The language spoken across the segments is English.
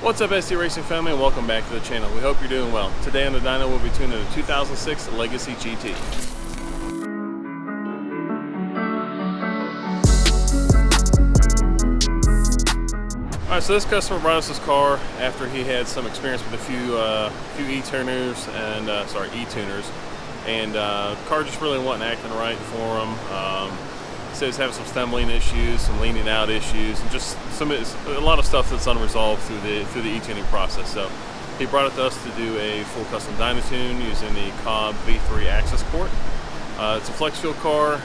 What's up, SD Racing family, and welcome back to the channel. We hope you're doing well. Today on the dyno we'll be tuning a 2006 Legacy GT. Alright, so this customer brought us this car after he had some experience with a few e-tuners and e-tuners, and the car just really wasn't acting right for him. He said he's having some stumbling issues, some leaning out issues, and just a lot of stuff that's unresolved through the e-tuning process. So he brought it to us to do a full custom dyno tune using the COBB V3 Accessport. It's a flex fuel car.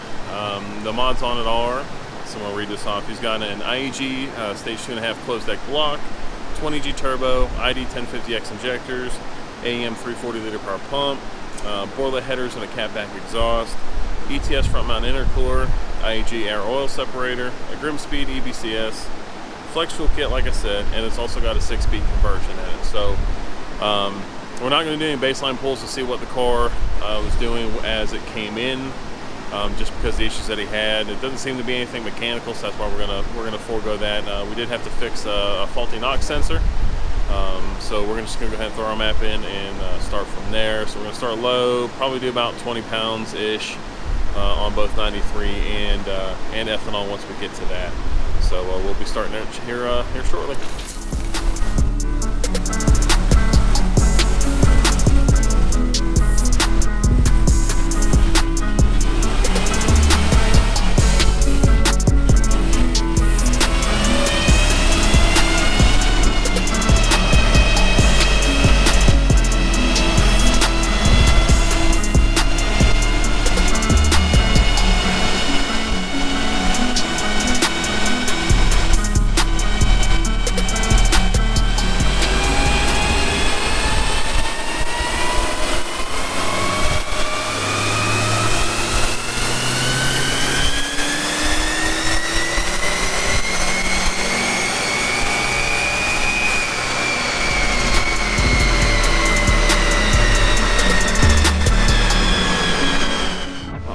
The mods on it are, so I'm going to read this off. He's got an IAG stage 2.5 closed deck block, 20G turbo, ID 1050X injectors, AM 340 liter power pump, boiler headers and a catback exhaust, ETS front mount intercooler, IAG air oil separator, a Grim Speed EBCS, flex fuel kit like I said, and it's also got a 6-speed conversion in it. So we're not going to do any baseline pulls to see what the car was doing as it came in, just because of the issues that he had. It doesn't seem to be anything mechanical, so that's why we're gonna forego that. We did have to fix a faulty NOx sensor, so we're just gonna go ahead and throw our map in and start from there. So we're gonna start low, probably do about 20 pounds ish on both 93 and ethanol once we get to that. So we'll be starting here shortly.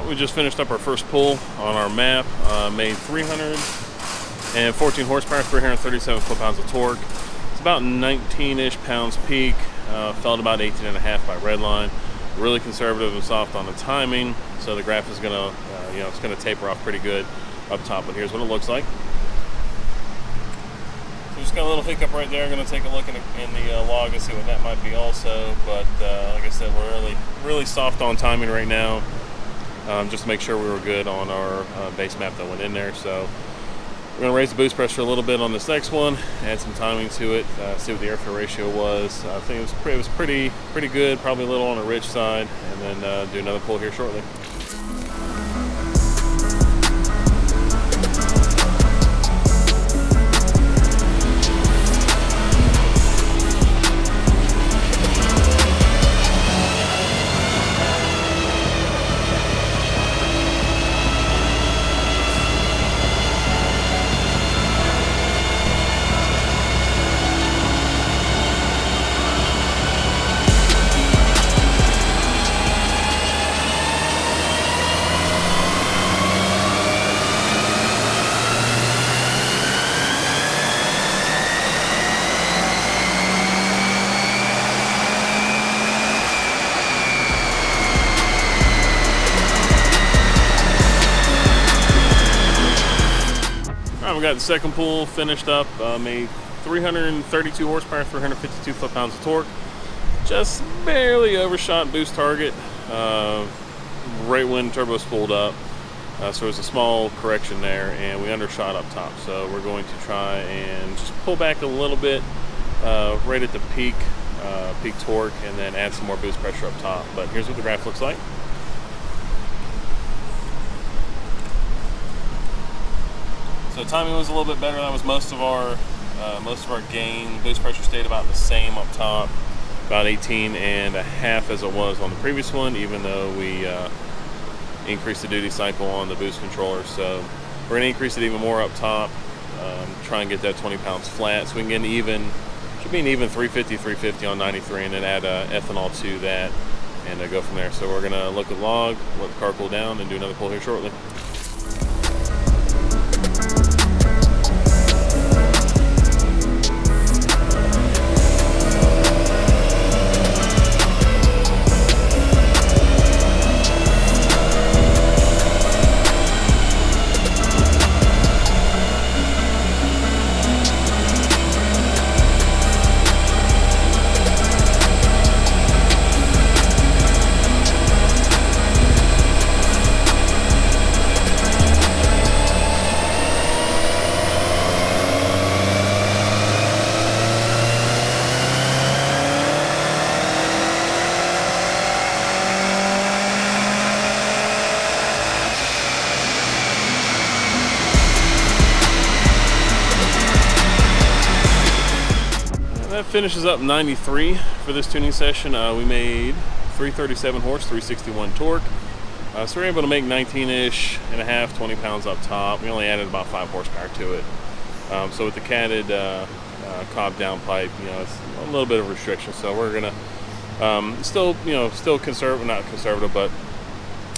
We just finished up our first pull on our map, made 314 horsepower, 337 foot-pounds of torque. It's about 19-ish pounds peak, felt about 18.5 by redline. Really conservative and soft on the timing, so the graph is gonna, it's gonna taper off pretty good up top. But here's what it looks like. So just got a little hiccup right there. I'm gonna take a look in the log and see what that might be also. But like I said, we're really soft on timing right now. Just to make sure we were good on our base map that went in there. So we're going to raise the boost pressure a little bit on this next one, add some timing to it, see what the airflow ratio was. I think it was pretty good, probably a little on the rich side, and then do another pull here shortly. We got the second pull finished up, made 332 horsepower, 352 foot-pounds of torque. Just barely overshot boost target right when turbo spooled up. So there's a small correction there, and we undershot up top. So we're going to try and just pull back a little bit right at the peak torque, and then add some more boost pressure up top. But here's what the graph looks like. So timing was a little bit better. That was most of our gain. Boost pressure stayed about the same up top, about 18.5 as it was on the previous one, even though we increased the duty cycle on the boost controller. So we're going to increase it even more up top, try and get that 20 pounds flat, so we can get an even, should be an even 350 on 93, and then add ethanol to that and go from there. So we're going to look at log, let the car cool down, and do another pull here shortly. That finishes up 93 for this tuning session. We made 337 horse, 361 torque. So we're able to make 19-ish and a half, 20 pounds up top. We only added about 5 horsepower to it. So with the catted COBB downpipe, it's a little bit of restriction. So we're gonna still conservative, not conservative, but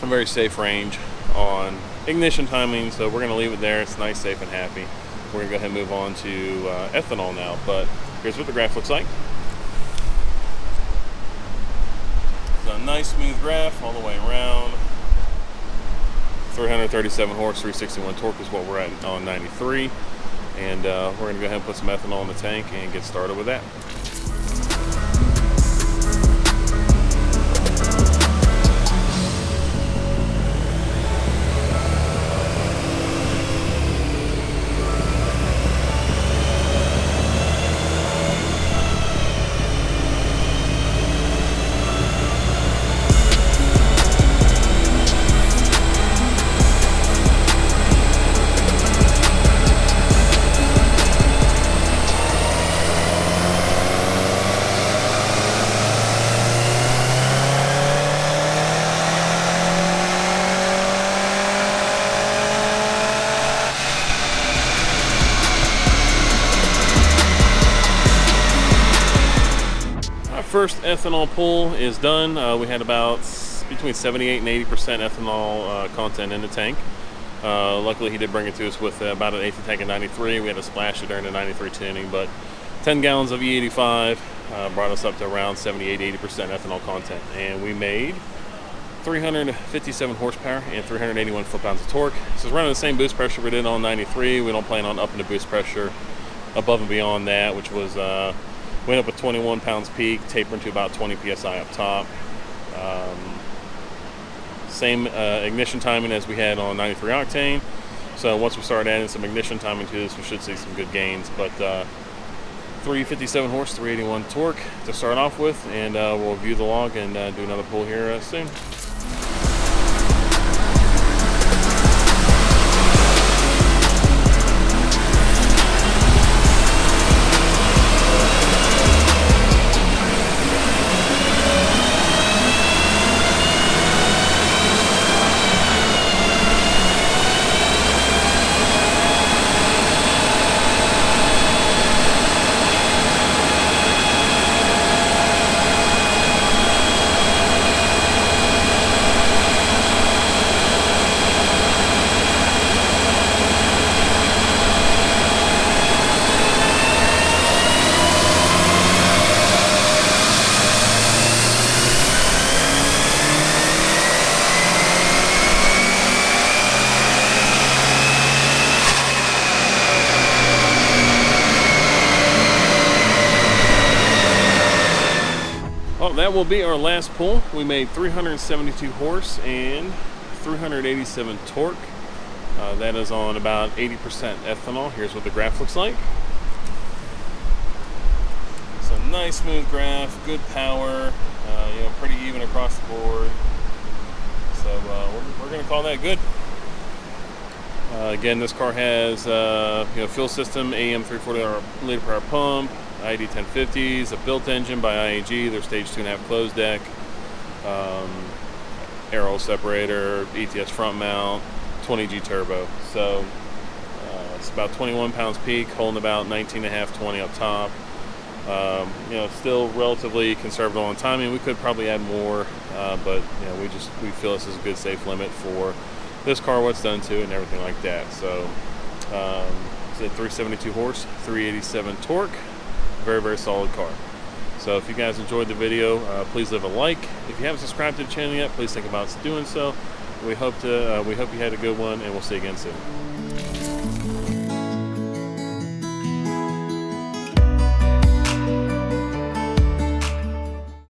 a very safe range on ignition timing. So we're gonna leave it there. It's nice, safe, and happy. We're gonna go ahead and move on to ethanol now. But here's what the graph looks like. It's a nice smooth graph all the way around. 337 horse, 361 torque is what we're at on 93. And we're going to go ahead and put some ethanol in the tank and get started with that. First ethanol pull is done. We had about between 78 and 80% ethanol content in the tank. Luckily he did bring it to us with about an eighth of tank of 93. We had to splash it during the 93 tuning, but 10 gallons of E85 brought us up to around 78-80% ethanol content, and we made 357 horsepower and 381 foot-pounds of torque. So it's running the same boost pressure we did on 93. We don't plan on upping the boost pressure above and beyond that, which was went up with 21 pounds peak, tapering to about 20 psi up top. Same ignition timing as we had on 93 octane. So once we start adding some ignition timing to this, we should see some good gains. But 357 horse, 381 torque to start off with, and we'll view the log and do another pull here soon. Well, that will be our last pull. We made 372 horse and 387 torque. That is on about 80% ethanol. Here's what the graph looks like. So nice smooth graph, good power, pretty even across the board. So we're going to call that good. Again, this car has fuel system, AM 340 liter per hour pump, IAG 1050s, a built engine by IAG, their stage 2.5 closed deck, aero separator, ETS front mount, 20G turbo. So it's about 21 pounds peak, holding about 19.5, 20 up top. Still relatively conservative on timing. We could probably add more, but we feel this is a good safe limit for this car, what's done to it, and everything like that. So it's a 372 horse, 387 torque. Very, very solid car. So if you guys enjoyed the video, please leave a like. If you haven't subscribed to the channel yet, please think about doing so. We hope you had a good one, and we'll see you again soon.